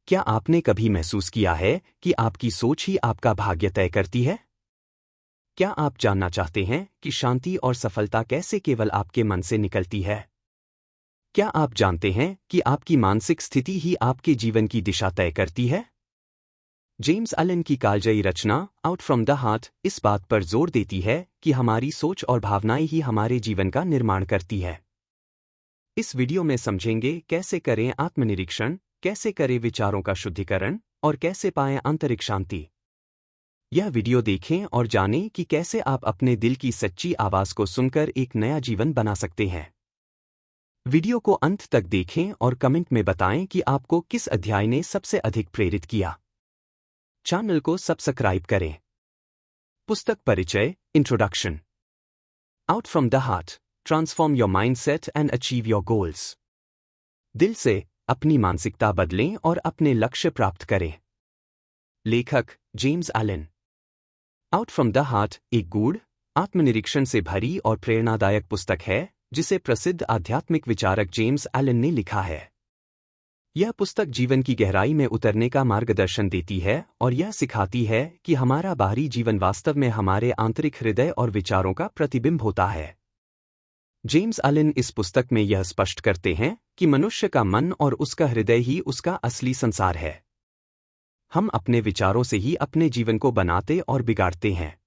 क्या आपने कभी महसूस किया है कि आपकी सोच ही आपका भाग्य तय करती है? क्या आप जानना चाहते हैं कि शांति और सफलता कैसे केवल आपके मन से निकलती है? क्या आप जानते हैं कि आपकी मानसिक स्थिति ही आपके जीवन की दिशा तय करती है? जेम्स एलन की कालजयी रचना आउट फ्रॉम द हार्ट इस बात पर जोर देती है कि हमारी सोच और भावनाएं ही हमारे जीवन का निर्माण करती है। इस वीडियो में समझेंगे कैसे करें आत्मनिरीक्षण, कैसे करें विचारों का शुद्धिकरण और कैसे पाएं आंतरिक शांति। यह वीडियो देखें और जानें कि कैसे आप अपने दिल की सच्ची आवाज को सुनकर एक नया जीवन बना सकते हैं। वीडियो को अंत तक देखें और कमेंट में बताएं कि आपको किस अध्याय ने सबसे अधिक प्रेरित किया। चैनल को सब्सक्राइब करें। पुस्तक परिचय, introduction. Out from the heart, transform your mindset and achieve your goals. दिल से अपनी मानसिकता बदलें और अपने लक्ष्य प्राप्त करें। लेखक James Allen. Out from the heart एक गूढ़, आत्मनिरीक्षण से भरी और प्रेरणादायक पुस्तक है जिसे प्रसिद्ध आध्यात्मिक विचारक जेम्स एलन ने लिखा है। यह पुस्तक जीवन की गहराई में उतरने का मार्गदर्शन देती है और यह सिखाती है कि हमारा बाहरी जीवन वास्तव में हमारे आंतरिक हृदय और विचारों का प्रतिबिंब होता है। जेम्स एलन इस पुस्तक में यह स्पष्ट करते हैं कि मनुष्य का मन और उसका हृदय ही उसका असली संसार है। हम अपने विचारों से ही अपने जीवन को बनाते और बिगाड़ते हैं।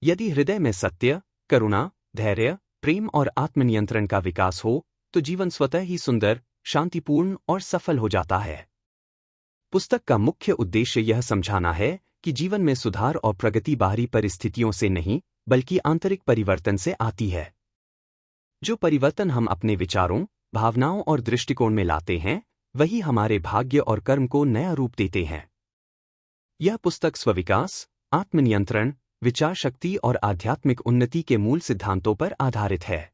यदि हृदय में सत्य, करुणा, धैर्य, प्रेम और आत्मनियंत्रण का विकास हो तो जीवन स्वतः ही सुंदर, शांतिपूर्ण और सफल हो जाता है। पुस्तक का मुख्य उद्देश्य यह समझाना है कि जीवन में सुधार और प्रगति बाहरी परिस्थितियों से नहीं बल्कि आंतरिक परिवर्तन से आती है। जो परिवर्तन हम अपने विचारों, भावनाओं और दृष्टिकोण में लाते हैं वही हमारे भाग्य और कर्म को नया रूप देते हैं। यह पुस्तक स्व-विकास, आत्मनियंत्रण, विचार शक्ति और आध्यात्मिक उन्नति के मूल सिद्धांतों पर आधारित है।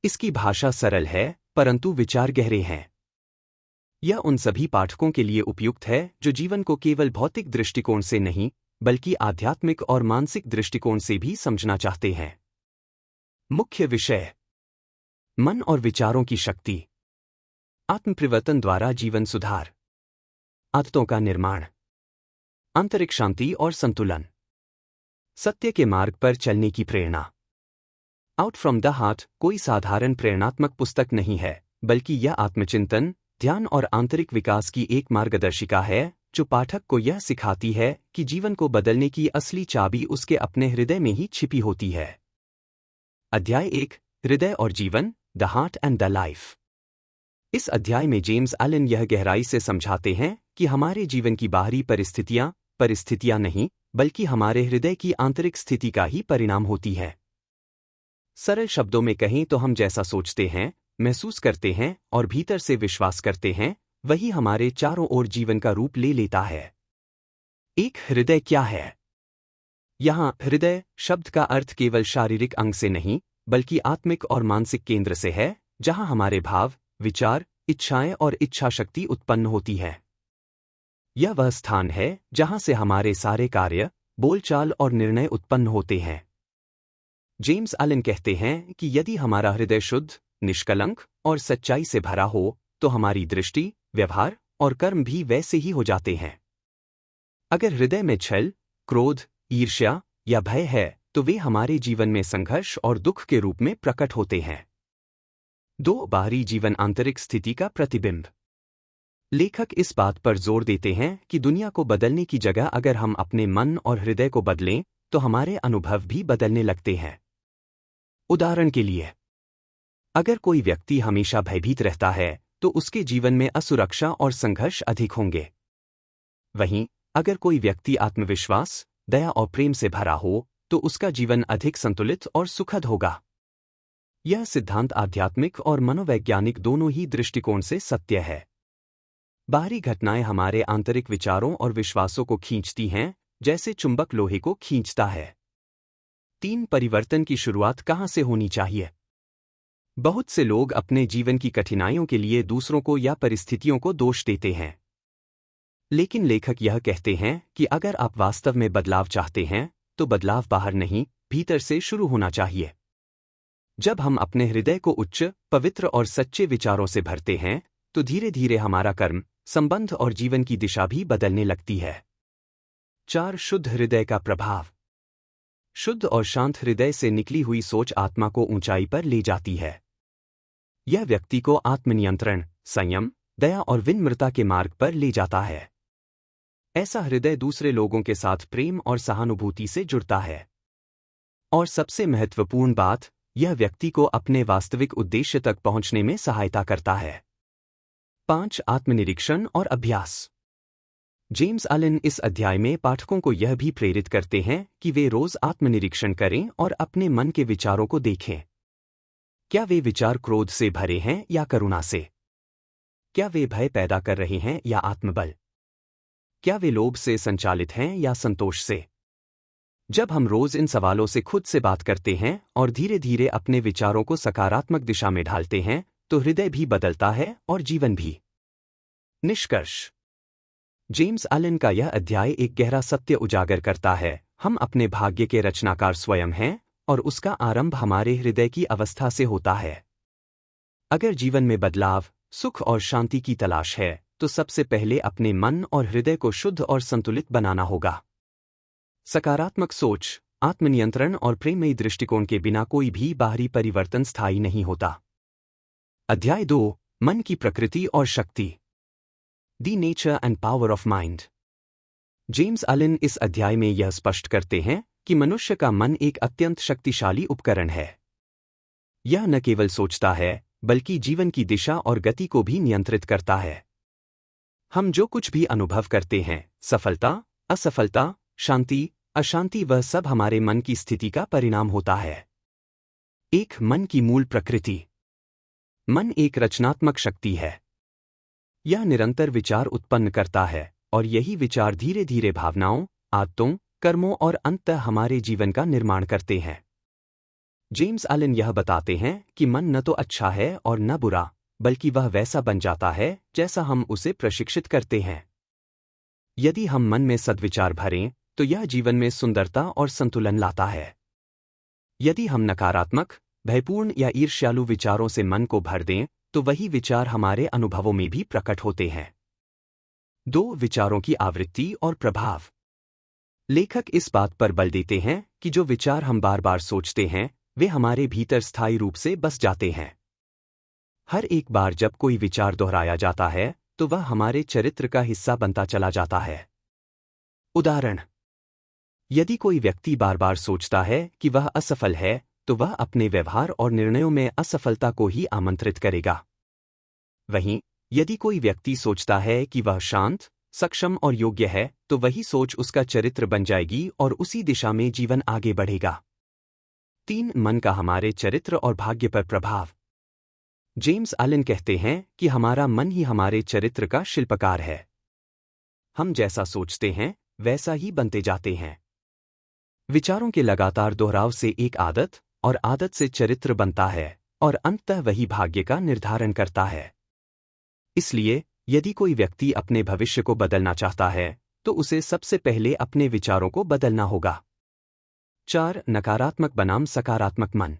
इसकी भाषा सरल है परंतु विचार गहरे हैं। यह उन सभी पाठकों के लिए उपयुक्त है जो जीवन को केवल भौतिक दृष्टिकोण से नहीं बल्कि आध्यात्मिक और मानसिक दृष्टिकोण से भी समझना चाहते हैं। मुख्य विषय: मन और विचारों की शक्ति, आत्मपरिवर्तन द्वारा जीवन सुधार, आदतों का निर्माण, आंतरिक शांति और संतुलन, सत्य के मार्ग पर चलने की प्रेरणा। आउट फ्रॉम द हार्ट कोई साधारण प्रेरणात्मक पुस्तक नहीं है बल्कि यह आत्मचिंतन, ध्यान और आंतरिक विकास की एक मार्गदर्शिका है जो पाठक को यह सिखाती है कि जीवन को बदलने की असली चाबी उसके अपने हृदय में ही छिपी होती है। अध्याय 1, हृदय और जीवन, the heart and the life. इस अध्याय में जेम्स एलन यह गहराई से समझाते हैं कि हमारे जीवन की बाहरी परिस्थितियां नहीं बल्कि हमारे हृदय की आंतरिक स्थिति का ही परिणाम होती है। सरल शब्दों में कहें तो हम जैसा सोचते हैं, महसूस करते हैं और भीतर से विश्वास करते हैं वही हमारे चारों ओर जीवन का रूप ले लेता है। एक हृदय क्या है? यहाँ हृदय शब्द का अर्थ केवल शारीरिक अंग से नहीं बल्कि आत्मिक और मानसिक केंद्र से है जहाँ हमारे भाव, विचार, इच्छाएं और इच्छा शक्ति उत्पन्न होती है। यह वह स्थान है जहाँ से हमारे सारे कार्य, बोलचाल और निर्णय उत्पन्न होते हैं। जेम्स एलन कहते हैं कि यदि हमारा हृदय शुद्ध, निष्कलंक और सच्चाई से भरा हो तो हमारी दृष्टि, व्यवहार और कर्म भी वैसे ही हो जाते हैं। अगर हृदय में छल, क्रोध, ईर्ष्या या भय है तो वे हमारे जीवन में संघर्ष और दुख के रूप में प्रकट होते हैं। 2. बाहरी जीवन, आंतरिक स्थिति का प्रतिबिंब। लेखक इस बात पर जोर देते हैं कि दुनिया को बदलने की जगह अगर हम अपने मन और हृदय को बदलें तो हमारे अनुभव भी बदलने लगते हैं। उदाहरण के लिए, अगर कोई व्यक्ति हमेशा भयभीत रहता है तो उसके जीवन में असुरक्षा और संघर्ष अधिक होंगे। वहीं अगर कोई व्यक्ति आत्मविश्वास, दया और प्रेम से भरा हो तो उसका जीवन अधिक संतुलित और सुखद होगा। यह सिद्धांत आध्यात्मिक और मनोवैज्ञानिक दोनों ही दृष्टिकोण से सत्य है। बाहरी घटनाएं हमारे आंतरिक विचारों और विश्वासों को खींचती हैं जैसे चुंबक लोहे को खींचता है। 3. परिवर्तन की शुरुआत कहाँ से होनी चाहिए? बहुत से लोग अपने जीवन की कठिनाइयों के लिए दूसरों को या परिस्थितियों को दोष देते हैं। लेकिन लेखक यह कहते हैं कि अगर आप वास्तव में बदलाव चाहते हैं तो बदलाव बाहर नहीं, भीतर से शुरू होना चाहिए। जब हम अपने हृदय को उच्च, पवित्र और सच्चे विचारों से भरते हैं तो धीरे धीरे हमारा कर्म, संबंध और जीवन की दिशा भी बदलने लगती है। 4. शुद्ध हृदय का प्रभाव। शुद्ध और शांत हृदय से निकली हुई सोच आत्मा को ऊंचाई पर ले जाती है। यह व्यक्ति को आत्मनियंत्रण, संयम, दया और विनम्रता के मार्ग पर ले जाता है। ऐसा हृदय दूसरे लोगों के साथ प्रेम और सहानुभूति से जुड़ता है। और सबसे महत्वपूर्ण बात, यह व्यक्ति को अपने वास्तविक उद्देश्य तक पहुंचने में सहायता करता है। 5. आत्मनिरीक्षण और अभ्यास। जेम्स अलेन इस अध्याय में पाठकों को यह भी प्रेरित करते हैं कि वे रोज आत्मनिरीक्षण करें और अपने मन के विचारों को देखें। क्या वे विचार क्रोध से भरे हैं या करुणा से? क्या वे भय पैदा कर रहे हैं या आत्मबल? क्या वे लोभ से संचालित हैं या संतोष से? जब हम रोज इन सवालों से खुद से बात करते हैं और धीरे धीरे अपने विचारों को सकारात्मक दिशा में ढालते हैं, तो हृदय भी बदलता है और जीवन भी। निष्कर्ष। जेम्स अलेन का यह अध्याय एक गहरा सत्य उजागर करता है। हम अपने भाग्य के रचनाकार स्वयं हैं और उसका आरंभ हमारे हृदय की अवस्था से होता है। अगर जीवन में बदलाव, सुख और शांति की तलाश है, तो सबसे पहले अपने मन और हृदय को शुद्ध और संतुलित बनाना होगा। सकारात्मक सोच, आत्मनियंत्रण और प्रेममयी दृष्टिकोण के बिना कोई भी बाहरी परिवर्तन स्थायी नहीं होता। अध्याय 2, मन की प्रकृति और शक्ति। The nature and power of mind. James Allen इस अध्याय में यह स्पष्ट करते हैं कि मनुष्य का मन एक अत्यंत शक्तिशाली उपकरण है। यह न केवल सोचता है, बल्कि जीवन की दिशा और गति को भी नियंत्रित करता है। हम जो कुछ भी अनुभव करते हैं, सफलता, असफलता, शांति, अशांति, वह सब हमारे मन की स्थिति का परिणाम होता है। एक मन की मूल प्रकृति। मन एक रचनात्मक शक्ति है। यह निरंतर विचार उत्पन्न करता है और यही विचार धीरे धीरे भावनाओं, आदतों, कर्मों और अंततः हमारे जीवन का निर्माण करते हैं। जेम्स अलेन यह बताते हैं कि मन न तो अच्छा है और न बुरा, बल्कि वह वैसा बन जाता है जैसा हम उसे प्रशिक्षित करते हैं। यदि हम मन में सद्विचार भरें, तो यह जीवन में सुंदरता और संतुलन लाता है। यदि हम नकारात्मक, भयपूर्ण या ईर्ष्यालु विचारों से मन को भर दें, तो वही विचार हमारे अनुभवों में भी प्रकट होते हैं। 2. विचारों की आवृत्ति और प्रभाव। लेखक इस बात पर बल देते हैं कि जो विचार हम बार बार सोचते हैं, वे हमारे भीतर स्थायी रूप से बस जाते हैं। हर एक बार जब कोई विचार दोहराया जाता है, तो वह हमारे चरित्र का हिस्सा बनता चला जाता है। उदाहरण: यदि कोई व्यक्ति बार बार सोचता है कि वह असफल है, तो वह अपने व्यवहार और निर्णयों में असफलता को ही आमंत्रित करेगा। वहीं यदि कोई व्यक्ति सोचता है कि वह शांत, सक्षम और योग्य है, तो वही सोच उसका चरित्र बन जाएगी और उसी दिशा में जीवन आगे बढ़ेगा। 3. मन का हमारे चरित्र और भाग्य पर प्रभाव। जेम्स अलेन कहते हैं कि हमारा मन ही हमारे चरित्र का शिल्पकार है। हम जैसा सोचते हैं, वैसा ही बनते जाते हैं। विचारों के लगातार दोहराव से एक आदत, और आदत से चरित्र बनता है, और अंततः वही भाग्य का निर्धारण करता है। इसलिए यदि कोई व्यक्ति अपने भविष्य को बदलना चाहता है, तो उसे सबसे पहले अपने विचारों को बदलना होगा। 4. नकारात्मक बनाम सकारात्मक मन।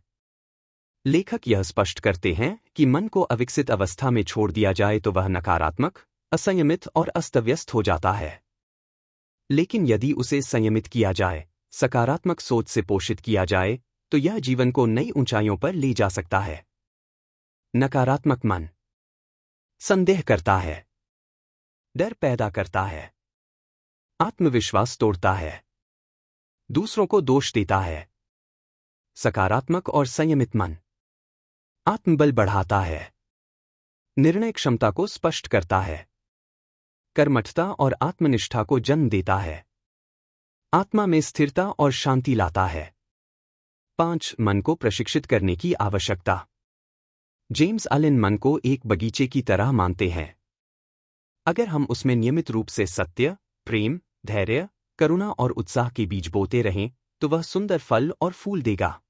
लेखक यह स्पष्ट करते हैं कि मन को अविकसित अवस्था में छोड़ दिया जाए तो वह नकारात्मक, असंयमित और अस्तव्यस्त हो जाता है। लेकिन यदि उसे संयमित किया जाए, सकारात्मक सोच से पोषित किया जाए, तो यह जीवन को नई ऊंचाइयों पर ले जा सकता है। नकारात्मक मन संदेह करता है, डर पैदा करता है, आत्मविश्वास तोड़ता है, दूसरों को दोष देता है। सकारात्मक और संयमित मन आत्मबल बढ़ाता है, निर्णय क्षमता को स्पष्ट करता है, कर्मठता और आत्मनिष्ठा को जन्म देता है, आत्मा में स्थिरता और शांति लाता है। 5. मन को प्रशिक्षित करने की आवश्यकता। जेम्स अलेन मन को एक बगीचे की तरह मानते हैं। अगर हम उसमें नियमित रूप से सत्य, प्रेम, धैर्य, करुणा और उत्साह के बीज बोते रहें, तो वह सुंदर फल और फूल देगा।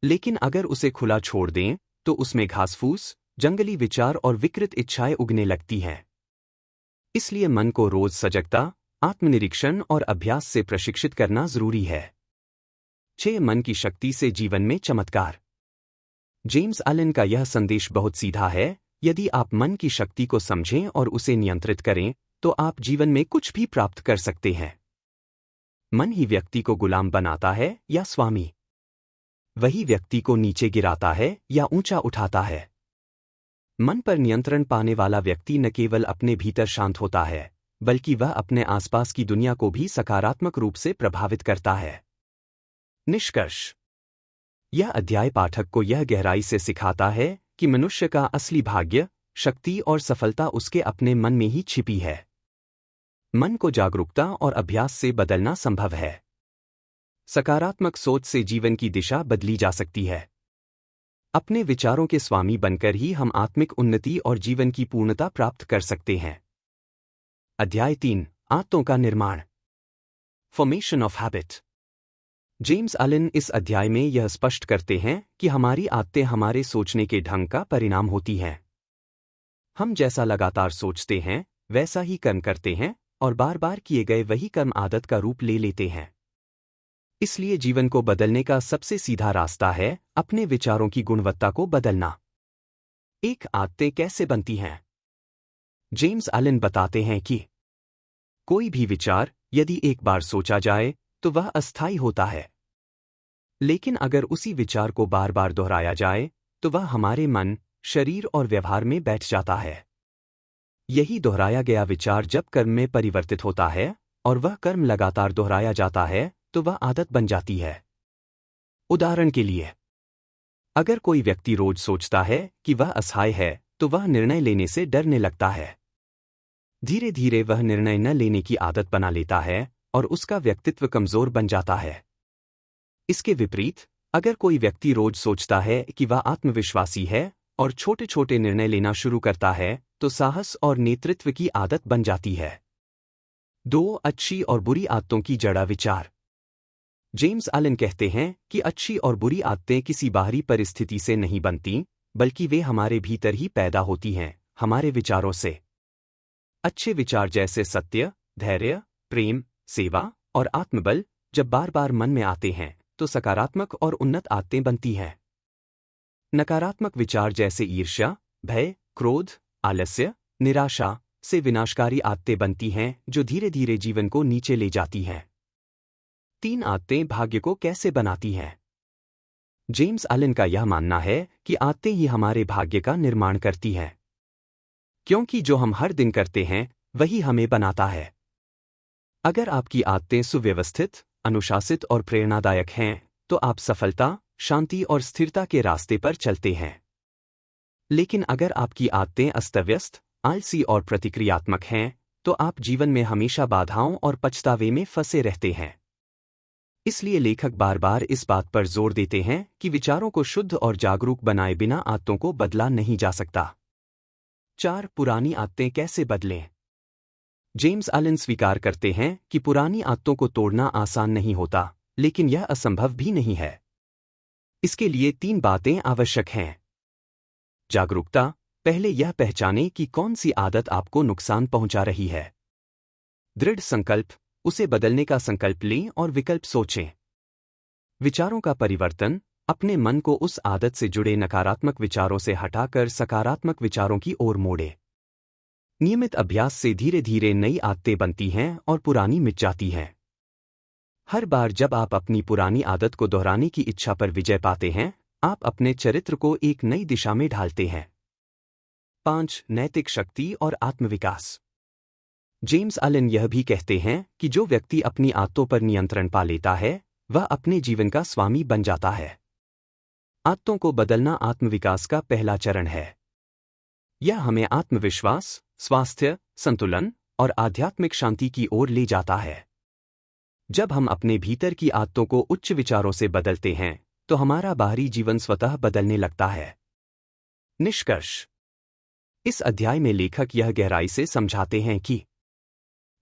लेकिन अगर उसे खुला छोड़ दें, तो उसमें घास-फूस, जंगली विचार और विकृत इच्छाएं उगने लगती हैं। इसलिए मन को रोज सजगता, आत्मनिरीक्षण और अभ्यास से प्रशिक्षित करना जरूरी है। 6. मन की शक्ति से जीवन में चमत्कार। जेम्स अलेन का यह संदेश बहुत सीधा है यदि आप मन की शक्ति को समझें और उसे नियंत्रित करें, तो आप जीवन में कुछ भी प्राप्त कर सकते हैं। मन ही व्यक्ति को गुलाम बनाता है या स्वामी? वही व्यक्ति को नीचे गिराता है या ऊंचा उठाता है? मन पर नियंत्रण पाने वाला व्यक्ति न केवल अपने भीतर शांत होता है, बल्कि वह अपने आसपास की दुनिया को भी सकारात्मक रूप से प्रभावित करता है। निष्कर्ष: यह अध्याय पाठक को यह गहराई से सिखाता है कि मनुष्य का असली भाग्य, शक्ति और सफलता उसके अपने मन में ही छिपी है। मन को जागरूकता और अभ्यास से बदलना संभव है। सकारात्मक सोच से जीवन की दिशा बदली जा सकती है। अपने विचारों के स्वामी बनकर ही हम आत्मिक उन्नति और जीवन की पूर्णता प्राप्त कर सकते हैं। अध्याय 3: आदतों का निर्माण। Formation of habit. जेम्स अलिन इस अध्याय में यह स्पष्ट करते हैं कि हमारी आदतें हमारे सोचने के ढंग का परिणाम होती हैं। हम जैसा लगातार सोचते हैं, वैसा ही कर्म करते हैं, और बार बार किए गए वही कर्म आदत का रूप ले लेते हैं। इसलिए जीवन को बदलने का सबसे सीधा रास्ता है अपने विचारों की गुणवत्ता को बदलना। एक आदतें कैसे बनती हैं? जेम्स अलिन बताते हैं कि कोई भी विचार यदि एक बार सोचा जाए तो वह अस्थायी होता है, लेकिन अगर उसी विचार को बार बार दोहराया जाए तो वह हमारे मन, शरीर और व्यवहार में बैठ जाता है। यही दोहराया गया विचार जब कर्म में परिवर्तित होता है और वह कर्म लगातार दोहराया जाता है तो वह आदत बन जाती है। उदाहरण के लिए, अगर कोई व्यक्ति रोज सोचता है कि वह असहाय है तो वह निर्णय लेने से डरने लगता है। धीरे धीरे वह निर्णय न लेने की आदत बना लेता है और उसका व्यक्तित्व कमजोर बन जाता है। इसके विपरीत, अगर कोई व्यक्ति रोज सोचता है कि वह आत्मविश्वासी है और छोटे छोटे निर्णय लेना शुरू करता है तो साहस और नेतृत्व की आदत बन जाती है। 2 अच्छी और बुरी आदतों की जड़ विचार। जेम्स अलिन कहते हैं कि अच्छी और बुरी आदतें किसी बाहरी परिस्थिति से नहीं बनती, बल्कि वे हमारे भीतर ही पैदा होती हैं, हमारे विचारों से। अच्छे विचार जैसे सत्य, धैर्य, प्रेम, सेवा और आत्मबल जब बार बार मन में आते हैं तो सकारात्मक और उन्नत आदतें बनती हैं। नकारात्मक विचार जैसे ईर्ष्या, भय, क्रोध, आलस्य, निराशा से विनाशकारी आदतें बनती हैं जो धीरे धीरे जीवन को नीचे ले जाती हैं। 3 आदतें भाग्य को कैसे बनाती हैं? जेम्स अलिन का यह मानना है कि आदतें ही हमारे भाग्य का निर्माण करती हैं, क्योंकि जो हम हर दिन करते हैं वही हमें बनाता है। अगर आपकी आदतें सुव्यवस्थित, अनुशासित और प्रेरणादायक हैं, तो आप सफलता, शांति और स्थिरता के रास्ते पर चलते हैं। लेकिन अगर आपकी आदतें अस्तव्यस्त, आलसी और प्रतिक्रियात्मक हैं, तो आप जीवन में हमेशा बाधाओं और पछतावे में फंसे रहते हैं। इसलिए लेखक बार बार इस बात पर जोर देते हैं कि विचारों को शुद्ध और जागरूक बनाए बिना आदतों को बदला नहीं जा सकता। 4 पुरानी आदतें कैसे बदलें? जेम्स अलिन स्वीकार करते हैं कि पुरानी आदतों को तोड़ना आसान नहीं होता, लेकिन यह असंभव भी नहीं है। इसके लिए 3 बातें आवश्यक हैं। जागरूकता। पहले यह पहचानें कि कौन सी आदत आपको नुकसान पहुंचा रही है। दृढ़ संकल्प। उसे बदलने का संकल्प लें और विकल्प सोचें। विचारों का परिवर्तन। अपने मन को उस आदत से जुड़े नकारात्मक विचारों से हटाकर सकारात्मक विचारों की ओर मोड़ें। नियमित अभ्यास से धीरे धीरे नई आदतें बनती हैं और पुरानी मिट जाती हैं। हर बार जब आप अपनी पुरानी आदत को दोहराने की इच्छा पर विजय पाते हैं, आप अपने चरित्र को एक नई दिशा में ढालते हैं। 5 नैतिक शक्ति और आत्मविकास। जेम्स अलिन यह भी कहते हैं कि जो व्यक्ति अपनी आदतों पर नियंत्रण पा लेता है, वह अपने जीवन का स्वामी बन जाता है। आदतों को बदलना आत्मविकास का पहला चरण है। यह हमें आत्मविश्वास, स्वास्थ्य, संतुलन और आध्यात्मिक शांति की ओर ले जाता है। जब हम अपने भीतर की आदतों को उच्च विचारों से बदलते हैं, तो हमारा बाहरी जीवन स्वतः बदलने लगता है। निष्कर्ष। इस अध्याय में लेखक यह गहराई से समझाते हैं कि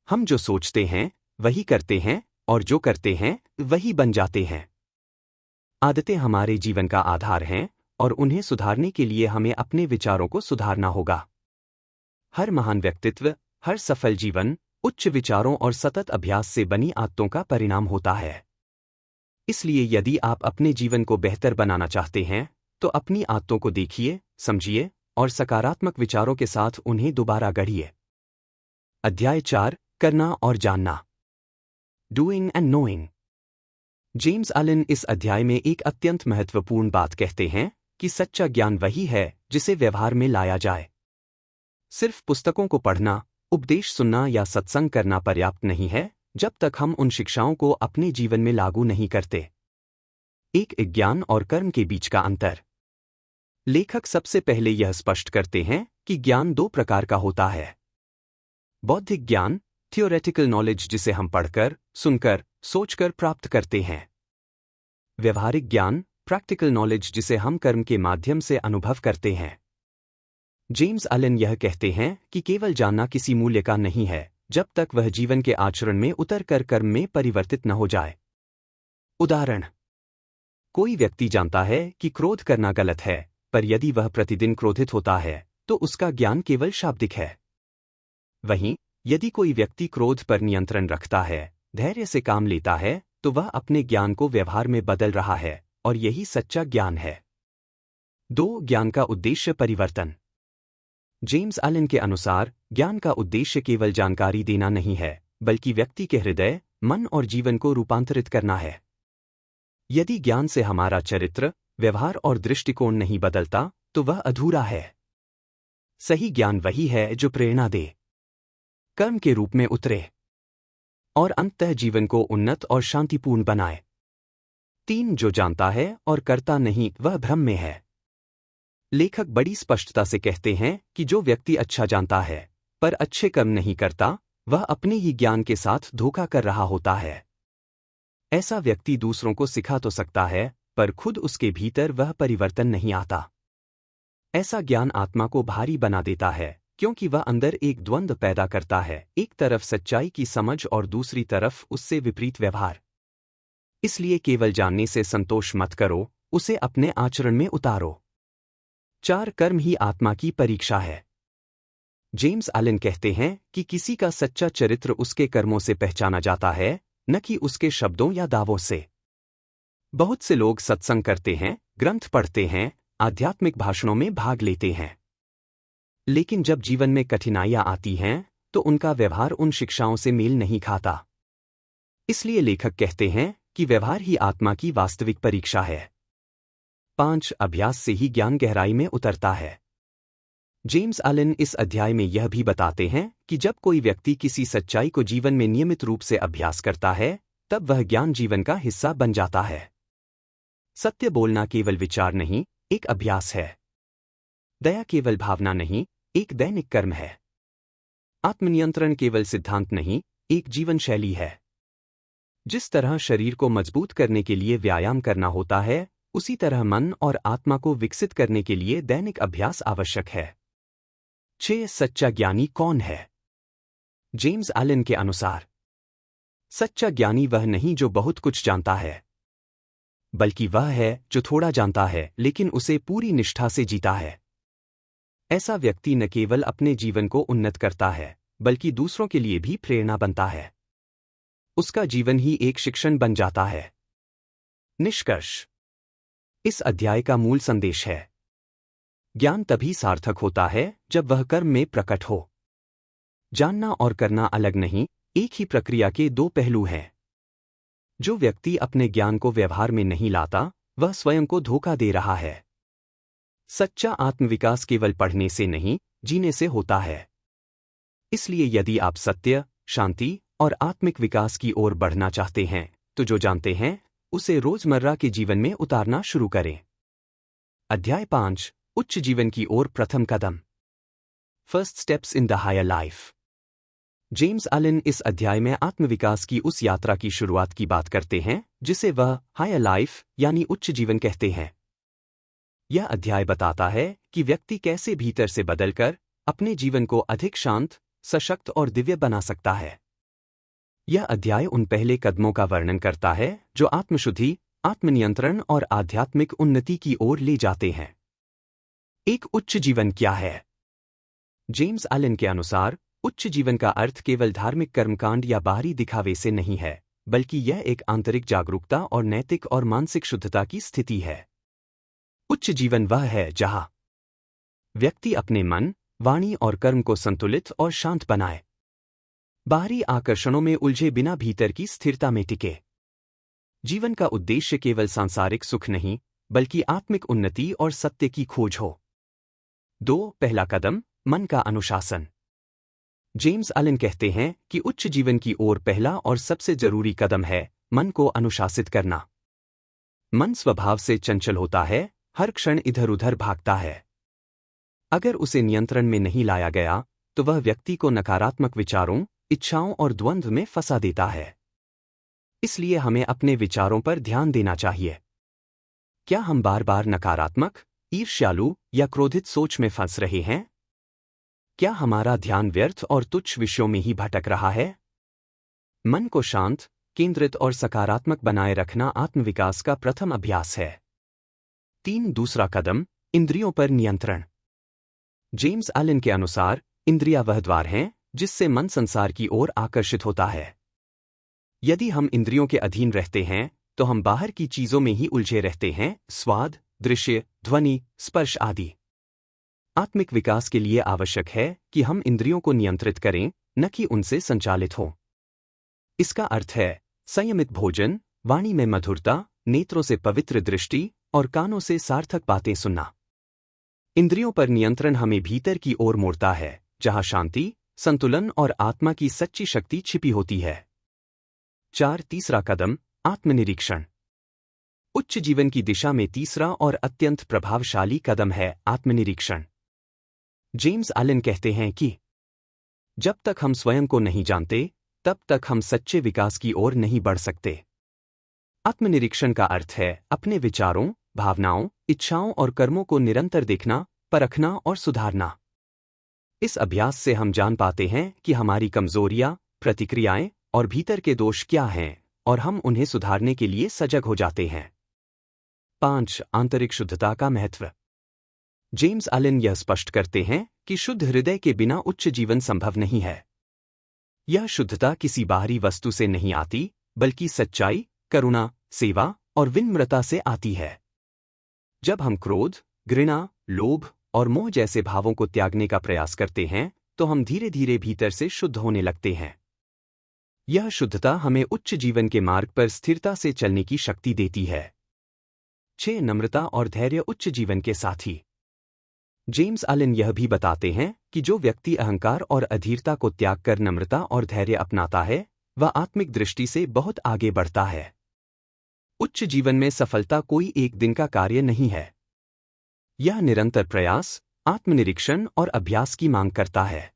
हम जो सोचते हैं वही करते हैं और जो करते हैं वही बन जाते हैं। आदतें हमारे जीवन का आधार हैं और उन्हें सुधारने के लिए हमें अपने विचारों को सुधारना होगा। हर महान व्यक्तित्व, हर सफल जीवन उच्च विचारों और सतत अभ्यास से बनी आदतों का परिणाम होता है। इसलिए यदि आप अपने जीवन को बेहतर बनाना चाहते हैं, तो अपनी आदतों को देखिए, समझिए और सकारात्मक विचारों के साथ उन्हें दोबारा गढ़िए। अध्याय 4, करना और जानना। Doing and knowing. James Allen इस अध्याय में एक अत्यंत महत्वपूर्ण बात कहते हैं कि सच्चा ज्ञान वही है जिसे व्यवहार में लाया जाए। सिर्फ पुस्तकों को पढ़ना, उपदेश सुनना या सत्संग करना पर्याप्त नहीं है जब तक हम उन शिक्षाओं को अपने जीवन में लागू नहीं करते। एक ज्ञान और कर्म के बीच का अंतर। लेखक सबसे पहले यह स्पष्ट करते हैं कि ज्ञान दो प्रकार का होता है। बौद्धिक ज्ञान, थियोरेटिकल नॉलेज, जिसे हम पढ़कर, सुनकर, सोचकर प्राप्त करते हैं। व्यवहारिक ज्ञान, प्रैक्टिकल नॉलेज, जिसे हम कर्म के माध्यम से अनुभव करते हैं। जेम्स एलन यह कहते हैं कि केवल जानना किसी मूल्य का नहीं है जब तक वह जीवन के आचरण में उतरकर कर्म में परिवर्तित न हो जाए। उदाहरण: कोई व्यक्ति जानता है कि क्रोध करना गलत है, पर यदि वह प्रतिदिन क्रोधित होता है तो उसका ज्ञान केवल शाब्दिक है। वहीं यदि कोई व्यक्ति क्रोध पर नियंत्रण रखता है, धैर्य से काम लेता है, तो वह अपने ज्ञान को व्यवहार में बदल रहा है, और यही सच्चा ज्ञान है। 2. ज्ञान का उद्देश्य परिवर्तन। जेम्स एलन के अनुसार ज्ञान का उद्देश्य केवल जानकारी देना नहीं है, बल्कि व्यक्ति के हृदय, मन और जीवन को रूपांतरित करना है। यदि ज्ञान से हमारा चरित्र, व्यवहार और दृष्टिकोण नहीं बदलता, तो वह अधूरा है। सही ज्ञान वही है जो प्रेरणा दे, कर्म के रूप में उतरे और अंततः जीवन को उन्नत और शांतिपूर्ण बनाए। 3. जो जानता है और करता नहीं, वह भ्रम में है। लेखक बड़ी स्पष्टता से कहते हैं कि जो व्यक्ति अच्छा जानता है पर अच्छे कर्म नहीं करता, वह अपने ही ज्ञान के साथ धोखा कर रहा होता है। ऐसा व्यक्ति दूसरों को सिखा तो सकता है, पर खुद उसके भीतर वह परिवर्तन नहीं आता। ऐसा ज्ञान आत्मा को भारी बना देता है, क्योंकि वह अंदर एक द्वंद्व पैदा करता है, एक तरफ सच्चाई की समझ और दूसरी तरफ उससे विपरीत व्यवहार। इसलिए केवल जानने से संतोष मत करो, उसे अपने आचरण में उतारो। 4. कर्म ही आत्मा की परीक्षा है। जेम्स एलन कहते हैं कि किसी का सच्चा चरित्र उसके कर्मों से पहचाना जाता है, न कि उसके शब्दों या दावों से। बहुत से लोग सत्संग करते हैं, ग्रंथ पढ़ते हैं, आध्यात्मिक भाषणों में भाग लेते हैं, लेकिन जब जीवन में कठिनाइयां आती हैं तो उनका व्यवहार उन शिक्षाओं से मेल नहीं खाता। इसलिए लेखक कहते हैं कि व्यवहार ही आत्मा की वास्तविक परीक्षा है। 5. अभ्यास से ही ज्ञान गहराई में उतरता है। जेम्स एलन इस अध्याय में यह भी बताते हैं कि जब कोई व्यक्ति किसी सच्चाई को जीवन में नियमित रूप से अभ्यास करता है, तब वह ज्ञान जीवन का हिस्सा बन जाता है। सत्य बोलना केवल विचार नहीं, एक अभ्यास है। दया केवल भावना नहीं, एक दैनिक कर्म है। आत्मनियंत्रण केवल सिद्धांत नहीं, एक जीवन शैली है। जिस तरह शरीर को मजबूत करने के लिए व्यायाम करना होता है, उसी तरह मन और आत्मा को विकसित करने के लिए दैनिक अभ्यास आवश्यक है। 6. सच्चा ज्ञानी कौन है? जेम्स एलन के अनुसार सच्चा ज्ञानी वह नहीं जो बहुत कुछ जानता है, बल्कि वह है जो थोड़ा जानता है लेकिन उसे पूरी निष्ठा से जीता है। ऐसा व्यक्ति न केवल अपने जीवन को उन्नत करता है, बल्कि दूसरों के लिए भी प्रेरणा बनता है। उसका जीवन ही एक शिक्षण बन जाता है। निष्कर्ष: इस अध्याय का मूल संदेश है, ज्ञान तभी सार्थक होता है जब वह कर्म में प्रकट हो। जानना और करना अलग नहीं, एक ही प्रक्रिया के दो पहलू हैं। जो व्यक्ति अपने ज्ञान को व्यवहार में नहीं लाता, वह स्वयं को धोखा दे रहा है। सच्चा आत्मविकास केवल पढ़ने से नहीं, जीने से होता है। इसलिए यदि आप सत्य, शांति और आत्मिक विकास की ओर बढ़ना चाहते हैं, तो जो जानते हैं उसे रोजमर्रा के जीवन में उतारना शुरू करें। अध्याय 5, उच्च जीवन की ओर प्रथम कदम। First steps in the higher life. James Allen इस अध्याय में आत्मविकास की उस यात्रा की शुरुआत की बात करते हैं जिसे वह हायर लाइफ यानी उच्च जीवन कहते हैं। यह अध्याय बताता है कि व्यक्ति कैसे भीतर से बदलकर अपने जीवन को अधिक शांत, सशक्त और दिव्य बना सकता है। यह अध्याय उन पहले कदमों का वर्णन करता है जो आत्मशुद्धि, आत्मनियंत्रण और आध्यात्मिक उन्नति की ओर ले जाते हैं। एक उच्च जीवन क्या है? जेम्स एलन के अनुसार उच्च जीवन का अर्थ केवल धार्मिक कर्मकांड या बाहरी दिखावे से नहीं है, बल्कि यह एक आंतरिक जागरूकता और नैतिक और मानसिक शुद्धता की स्थिति है। उच्च जीवन वह है जहाँ व्यक्ति अपने मन, वाणी और कर्म को संतुलित और शांत बनाए। बाहरी आकर्षणों में उलझे बिना भीतर की स्थिरता में टिके। जीवन का उद्देश्य केवल सांसारिक सुख नहीं, बल्कि आत्मिक उन्नति और सत्य की खोज हो। 2. पहला कदम, मन का अनुशासन। जेम्स एलन कहते हैं कि उच्च जीवन की ओर पहला और सबसे जरूरी कदम है मन को अनुशासित करना। मन स्वभाव से चंचल होता है, हर क्षण इधर उधर भागता है। अगर उसे नियंत्रण में नहीं लाया गया तो वह व्यक्ति को नकारात्मक विचारों, इच्छाओं और द्वंद्व में फंसा देता है। इसलिए हमें अपने विचारों पर ध्यान देना चाहिए। क्या हम बार बार नकारात्मक, ईर्ष्यालु या क्रोधित सोच में फंस रहे हैं? क्या हमारा ध्यान व्यर्थ और तुच्छ विषयों में ही भटक रहा है? मन को शांत, केंद्रित और सकारात्मक बनाए रखना आत्मविकास का प्रथम अभ्यास है। 3. दूसरा कदम, इंद्रियों पर नियंत्रण। जेम्स एलन के अनुसार इंद्रियां वह द्वार हैं जिससे मन संसार की ओर आकर्षित होता है। यदि हम इंद्रियों के अधीन रहते हैं तो हम बाहर की चीजों में ही उलझे रहते हैं, स्वाद, दृश्य, ध्वनि, स्पर्श आदि। आत्मिक विकास के लिए आवश्यक है कि हम इंद्रियों को नियंत्रित करें, न कि उनसे संचालित हों। इसका अर्थ है संयमित भोजन, वाणी में मधुरता, नेत्रों से पवित्र दृष्टि और कानों से सार्थक बातें सुनना। इंद्रियों पर नियंत्रण हमें भीतर की ओर मोड़ता है, जहां शांति, संतुलन और आत्मा की सच्ची शक्ति छिपी होती है। 4. तीसरा कदम, आत्मनिरीक्षण। उच्च जीवन की दिशा में तीसरा और अत्यंत प्रभावशाली कदम है आत्मनिरीक्षण। जेम्स एलन कहते हैं कि जब तक हम स्वयं को नहीं जानते, तब तक हम सच्चे विकास की ओर नहीं बढ़ सकते। आत्मनिरीक्षण का अर्थ है अपने विचारों, भावनाओं, इच्छाओं और कर्मों को निरंतर देखना, परखना और सुधारना। इस अभ्यास से हम जान पाते हैं कि हमारी कमजोरियां, प्रतिक्रियाएं और भीतर के दोष क्या हैं, और हम उन्हें सुधारने के लिए सजग हो जाते हैं। 5. आंतरिक शुद्धता का महत्व। जेम्स एलन यह स्पष्ट करते हैं कि शुद्ध हृदय के बिना उच्च जीवन संभव नहीं है। यह शुद्धता किसी बाहरी वस्तु से नहीं आती, बल्कि सच्चाई, करुणा, सेवा और विनम्रता से आती है। जब हम क्रोध, घृणा, लोभ और मोह जैसे भावों को त्यागने का प्रयास करते हैं, तो हम धीरे धीरे भीतर से शुद्ध होने लगते हैं। यह शुद्धता हमें उच्च जीवन के मार्ग पर स्थिरता से चलने की शक्ति देती है। 6. नम्रता और धैर्य उच्च जीवन के साथी। जेम्स एलन यह भी बताते हैं कि जो व्यक्ति अहंकार और अधीरता को त्याग कर नम्रता और धैर्य अपनाता है, वह आत्मिक दृष्टि से बहुत आगे बढ़ता है। उच्च जीवन में सफलता कोई एक दिन का कार्य नहीं है। यह निरंतर प्रयास, आत्मनिरीक्षण और अभ्यास की मांग करता है।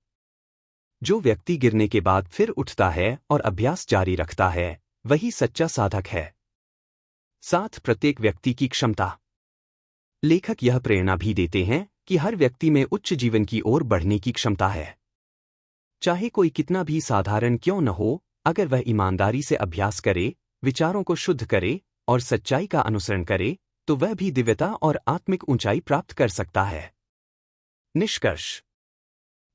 जो व्यक्ति गिरने के बाद फिर उठता है और अभ्यास जारी रखता है, वही सच्चा साधक है। 7. प्रत्येक व्यक्ति की क्षमता। लेखक यह प्रेरणा भी देते हैं कि हर व्यक्ति में उच्च जीवन की ओर बढ़ने की क्षमता है। चाहे कोई कितना भी साधारण क्यों न हो, अगर वह ईमानदारी से अभ्यास करे, विचारों को शुद्ध करे और सच्चाई का अनुसरण करे, तो वह भी दिव्यता और आत्मिक ऊंचाई प्राप्त कर सकता है। निष्कर्ष।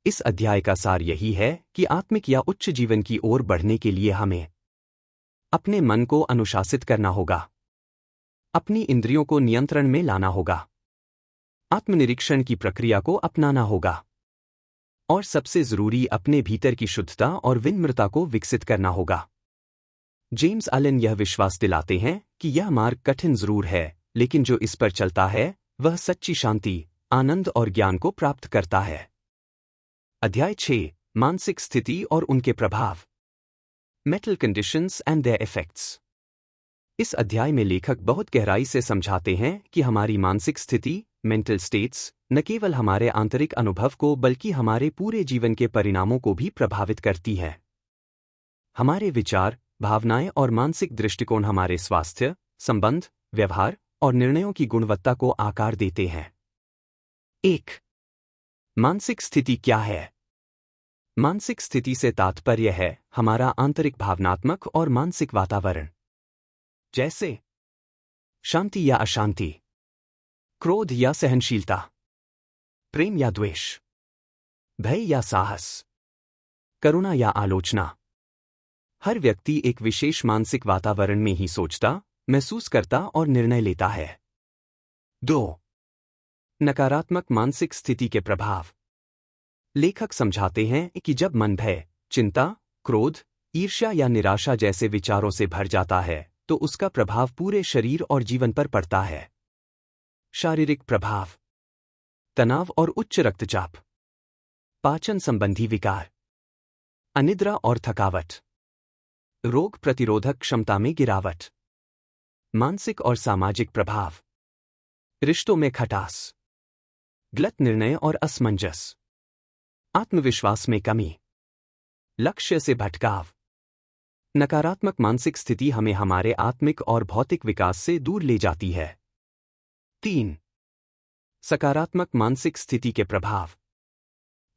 इस अध्याय का सार यही है कि आत्मिक या उच्च जीवन की ओर बढ़ने के लिए हमें अपने मन को अनुशासित करना होगा, अपनी इंद्रियों को नियंत्रण में लाना होगा, आत्मनिरीक्षण की प्रक्रिया को अपनाना होगा, और सबसे जरूरी अपने भीतर की शुद्धता और विनम्रता को विकसित करना होगा। जेम्स एलन यह विश्वास दिलाते हैं कि यह मार्ग कठिन जरूर है, लेकिन जो इस पर चलता है वह सच्ची शांति, आनंद और ज्ञान को प्राप्त करता है। अध्याय 6. मानसिक स्थिति और उनके प्रभाव। Mental conditions and there effects. इस अध्याय में लेखक बहुत गहराई से समझाते हैं कि हमारी मानसिक स्थिति, मेंटल स्टेट्स, न केवल हमारे आंतरिक अनुभव को बल्कि हमारे पूरे जीवन के परिणामों को भी प्रभावित करती है। हमारे विचार, भावनाएं और मानसिक दृष्टिकोण हमारे स्वास्थ्य, संबंध, व्यवहार और निर्णयों की गुणवत्ता को आकार देते हैं। 1. मानसिक स्थिति क्या है? मानसिक स्थिति से तात्पर्य है हमारा आंतरिक भावनात्मक और मानसिक वातावरण, जैसे शांति या अशांति, क्रोध या सहनशीलता, प्रेम या द्वेष, भय या साहस, करुणा या आलोचना। हर व्यक्ति एक विशेष मानसिक वातावरण में ही सोचता, महसूस करता और निर्णय लेता है। 2. नकारात्मक मानसिक स्थिति के प्रभाव। लेखक समझाते हैं कि जब मन भय, चिंता, क्रोध, ईर्ष्या या निराशा जैसे विचारों से भर जाता है तो उसका प्रभाव पूरे शरीर और जीवन पर पड़ता है। शारीरिक प्रभाव। तनाव और उच्च रक्तचाप, पाचन संबंधी विकार, अनिद्रा और थकावट, रोग प्रतिरोधक क्षमता में गिरावट। मानसिक और सामाजिक प्रभाव। रिश्तों में खटास, गलत निर्णय और असमंजस, आत्मविश्वास में कमी, लक्ष्य से भटकाव। नकारात्मक मानसिक स्थिति हमें हमारे आत्मिक और भौतिक विकास से दूर ले जाती है। 3. सकारात्मक मानसिक स्थिति के प्रभाव।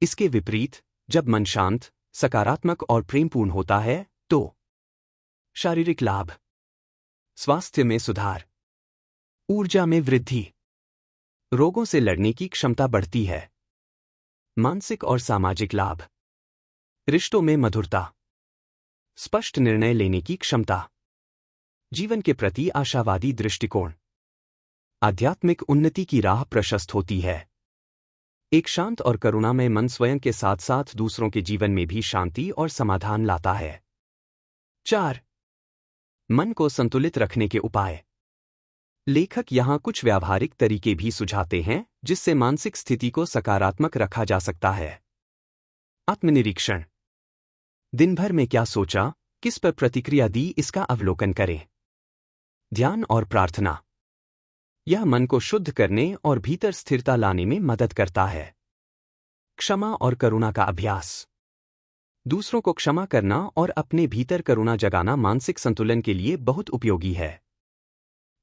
इसके विपरीत, जब मन शांत, सकारात्मक और प्रेमपूर्ण होता है तो शारीरिक लाभ। स्वास्थ्य में सुधार, ऊर्जा में वृद्धि, रोगों से लड़ने की क्षमता बढ़ती है। मानसिक और सामाजिक लाभ। रिश्तों में मधुरता, स्पष्ट निर्णय लेने की क्षमता, जीवन के प्रति आशावादी दृष्टिकोण, आध्यात्मिक उन्नति की राह प्रशस्त होती है। एक शांत और करुणामय मन स्वयं के साथ साथ दूसरों के जीवन में भी शांति और समाधान लाता है। 4. मन को संतुलित रखने के उपाय। लेखक यहाँ कुछ व्यावहारिक तरीके भी सुझाते हैं जिससे मानसिक स्थिति को सकारात्मक रखा जा सकता है। आत्मनिरीक्षण। दिन भर में क्या सोचा, किस पर प्रतिक्रिया दी, इसका अवलोकन करें। ध्यान और प्रार्थना। यह मन को शुद्ध करने और भीतर स्थिरता लाने में मदद करता है। क्षमा और करुणा का अभ्यास। दूसरों को क्षमा करना और अपने भीतर करुणा जगाना मानसिक संतुलन के लिए बहुत उपयोगी है।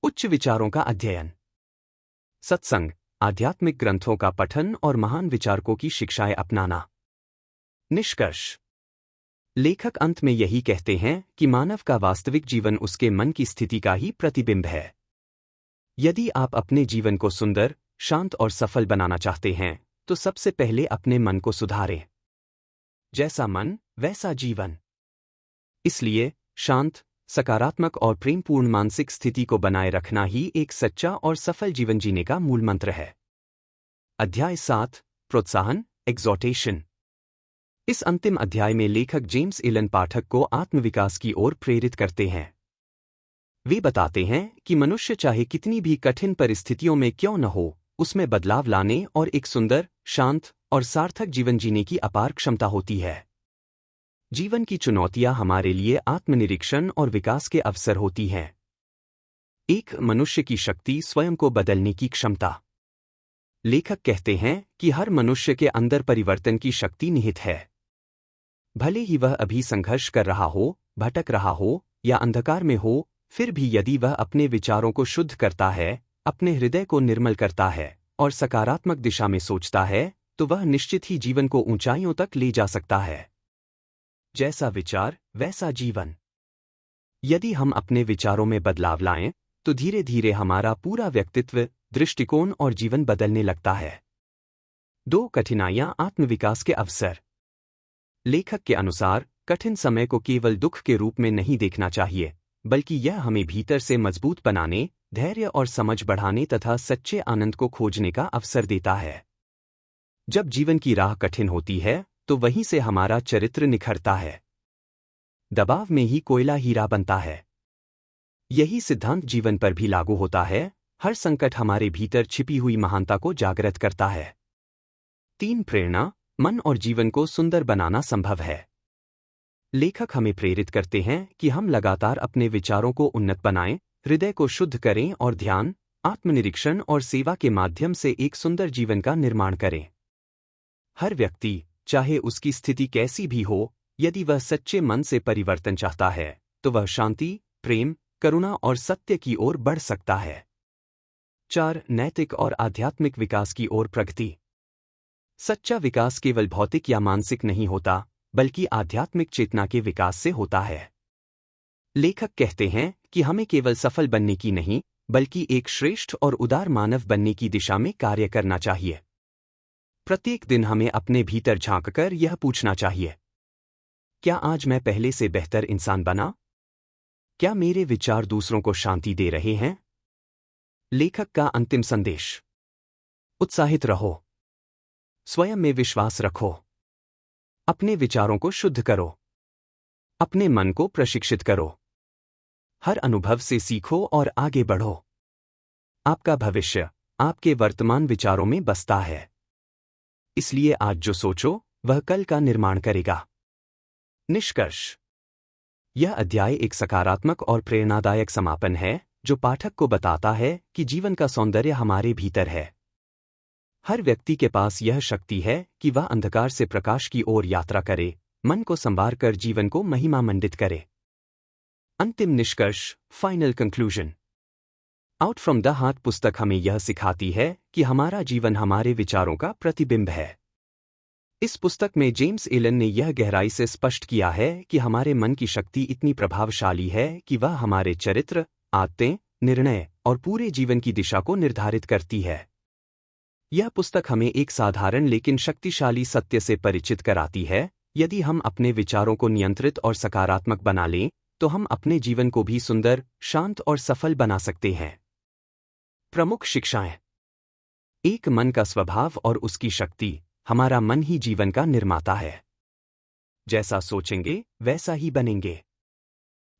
उच्च विचारों का अध्ययन। सत्संग, आध्यात्मिक ग्रंथों का पठन और महान विचारकों की शिक्षाएं अपनाना। निष्कर्ष। लेखक अंत में यही कहते हैं कि मानव का वास्तविक जीवन उसके मन की स्थिति का ही प्रतिबिंब है। यदि आप अपने जीवन को सुंदर, शांत और सफल बनाना चाहते हैं तो सबसे पहले अपने मन को सुधारें। जैसा मन, वैसा जीवन। इसलिए शांत, सकारात्मक और प्रेमपूर्ण मानसिक स्थिति को बनाए रखना ही एक सच्चा और सफल जीवन जीने का मूल मंत्र है। अध्याय 7, प्रोत्साहन, एक्सोर्टेशन। इस अंतिम अध्याय में लेखक जेम्स एलन पाठक को आत्मविकास की ओर प्रेरित करते हैं। वे बताते हैं कि मनुष्य चाहे कितनी भी कठिन परिस्थितियों में क्यों न हो, उसमें बदलाव लाने और एक सुंदर, शांत और सार्थक जीवन जीने की अपार क्षमता होती है। जीवन की चुनौतियां हमारे लिए आत्मनिरीक्षण और विकास के अवसर होती हैं। एक मनुष्य की शक्ति स्वयं को बदलने की क्षमता। लेखक कहते हैं कि हर मनुष्य के अंदर परिवर्तन की शक्ति निहित है। भले ही वह अभी संघर्ष कर रहा हो, भटक रहा हो या अंधकार में हो, फिर भी यदि वह अपने विचारों को शुद्ध करता है, अपने हृदय को निर्मल करता है और सकारात्मक दिशा में सोचता है, तो वह निश्चित ही जीवन को ऊंचाइयों तक ले जा सकता है। जैसा विचार, वैसा जीवन। यदि हम अपने विचारों में बदलाव लाएं, तो धीरे धीरे हमारा पूरा व्यक्तित्व, दृष्टिकोण और जीवन बदलने लगता है। 2 कठिनाइयां आत्मविकास के अवसर। लेखक के अनुसार कठिन समय को केवल दुख के रूप में नहीं देखना चाहिए, बल्कि यह हमें भीतर से मजबूत बनाने, धैर्य और समझ बढ़ाने तथा सच्चे आनंद को खोजने का अवसर देता है। जब जीवन की राह कठिन होती है तो वहीं से हमारा चरित्र निखरता है। दबाव में ही कोयला हीरा बनता है। यही सिद्धांत जीवन पर भी लागू होता है। हर संकट हमारे भीतर छिपी हुई महानता को जागृत करता है। 3 प्रेरणा, मन और जीवन को सुंदर बनाना संभव है। लेखक हमें प्रेरित करते हैं कि हम लगातार अपने विचारों को उन्नत बनाएं, हृदय को शुद्ध करें और ध्यान, आत्मनिरीक्षण और सेवा के माध्यम से एक सुंदर जीवन का निर्माण करें। हर व्यक्ति, चाहे उसकी स्थिति कैसी भी हो, यदि वह सच्चे मन से परिवर्तन चाहता है तो वह शांति, प्रेम, करुणा और सत्य की ओर बढ़ सकता है। 4 नैतिक और आध्यात्मिक विकास की ओर प्रगति। सच्चा विकास केवल भौतिक या मानसिक नहीं होता, बल्कि आध्यात्मिक चेतना के विकास से होता है। लेखक कहते हैं कि हमें केवल सफल बनने की नहीं, बल्कि एक श्रेष्ठ और उदार मानव बनने की दिशा में कार्य करना चाहिए। प्रत्येक दिन हमें अपने भीतर झांककर यह पूछना चाहिए, क्या आज मैं पहले से बेहतर इंसान बना? क्या मेरे विचार दूसरों को शांति दे रहे हैं? लेखक का अंतिम संदेश। उत्साहित रहो। स्वयं में विश्वास रखो। अपने विचारों को शुद्ध करो। अपने मन को प्रशिक्षित करो। हर अनुभव से सीखो और आगे बढ़ो। आपका भविष्य आपके वर्तमान विचारों में बसता है। इसलिए आज जो सोचो वह कल का निर्माण करेगा। निष्कर्ष। यह अध्याय एक सकारात्मक और प्रेरणादायक समापन है जो पाठक को बताता है कि जीवन का सौंदर्य हमारे भीतर है। हर व्यक्ति के पास यह शक्ति है कि वह अंधकार से प्रकाश की ओर यात्रा करे, मन को संवार कर जीवन को महिमामंडित करे। अंतिम निष्कर्ष, final conclusion. Out from the heart पुस्तक हमें यह सिखाती है कि हमारा जीवन हमारे विचारों का प्रतिबिंब है। इस पुस्तक में जेम्स एलन ने यह गहराई से स्पष्ट किया है कि हमारे मन की शक्ति इतनी प्रभावशाली है कि वह हमारे चरित्र, आदतें, निर्णय और पूरे जीवन की दिशा को निर्धारित करती है। यह पुस्तक हमें एक साधारण लेकिन शक्तिशाली सत्य से परिचित कराती है, यदि हम अपने विचारों को नियंत्रित और सकारात्मक बना लें, तो हम अपने जीवन को भी सुंदर, शांत और सफल बना सकते हैं। प्रमुख शिक्षाएं। एक, मन का स्वभाव और उसकी शक्ति। हमारा मन ही जीवन का निर्माता है। जैसा सोचेंगे वैसा ही बनेंगे।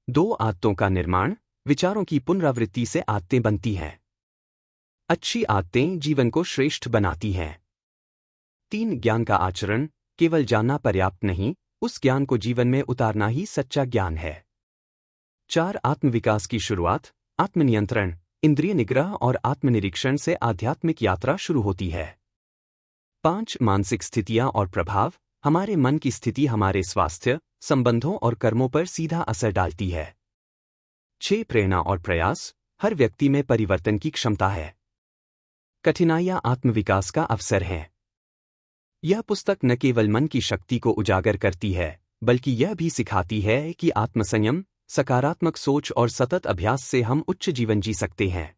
2, आदतों का निर्माण। विचारों की पुनरावृत्ति से आदतें बनती हैं। अच्छी आदतें जीवन को श्रेष्ठ बनाती हैं। 3, ज्ञान का आचरण। केवल जानना पर्याप्त नहीं, उस ज्ञान को जीवन में उतारना ही सच्चा ज्ञान है। 4, आत्मविकास की शुरुआत। आत्मनियंत्रण, इंद्रिय निग्रह और आत्मनिरीक्षण से आध्यात्मिक यात्रा शुरू होती है। 5, मानसिक स्थितियां और प्रभाव। हमारे मन की स्थिति हमारे स्वास्थ्य, संबंधों और कर्मों पर सीधा असर डालती है। 6, प्रेरणा और प्रयास। हर व्यक्ति में परिवर्तन की क्षमता है। कठिनाइयां आत्मविकास का अवसर हैं। यह पुस्तक न केवल मन की शक्ति को उजागर करती है, बल्कि यह भी सिखाती है कि आत्मसंयम, सकारात्मक सोच और सतत अभ्यास से हम उच्च जीवन जी सकते हैं।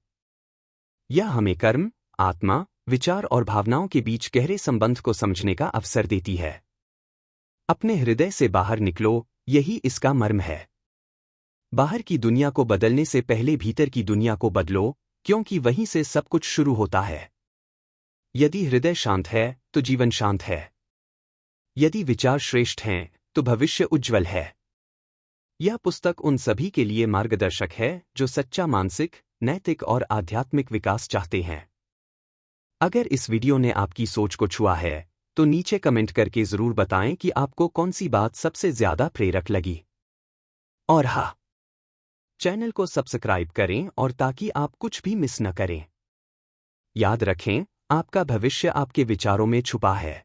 यह हमें कर्म, आत्मा, विचार और भावनाओं के बीच गहरे संबंध को समझने का अवसर देती है। अपने हृदय से बाहर निकलो, यही इसका मर्म है। बाहर की दुनिया को बदलने से पहले भीतर की दुनिया को बदलो, क्योंकि वहीं से सब कुछ शुरू होता है। यदि हृदय शांत है तो जीवन शांत है। यदि विचार श्रेष्ठ हैं तो भविष्य उज्ज्वल है। यह पुस्तक उन सभी के लिए मार्गदर्शक है जो सच्चा मानसिक, नैतिक और आध्यात्मिक विकास चाहते हैं। अगर इस वीडियो ने आपकी सोच को छुआ है तो नीचे कमेंट करके जरूर बताएं कि आपको कौन सी बात सबसे ज्यादा प्रेरक लगी। और हाँ, चैनल को सब्सक्राइब करें और ताकि आप कुछ भी मिस न करें। याद रखें, आपका भविष्य आपके विचारों में छुपा है।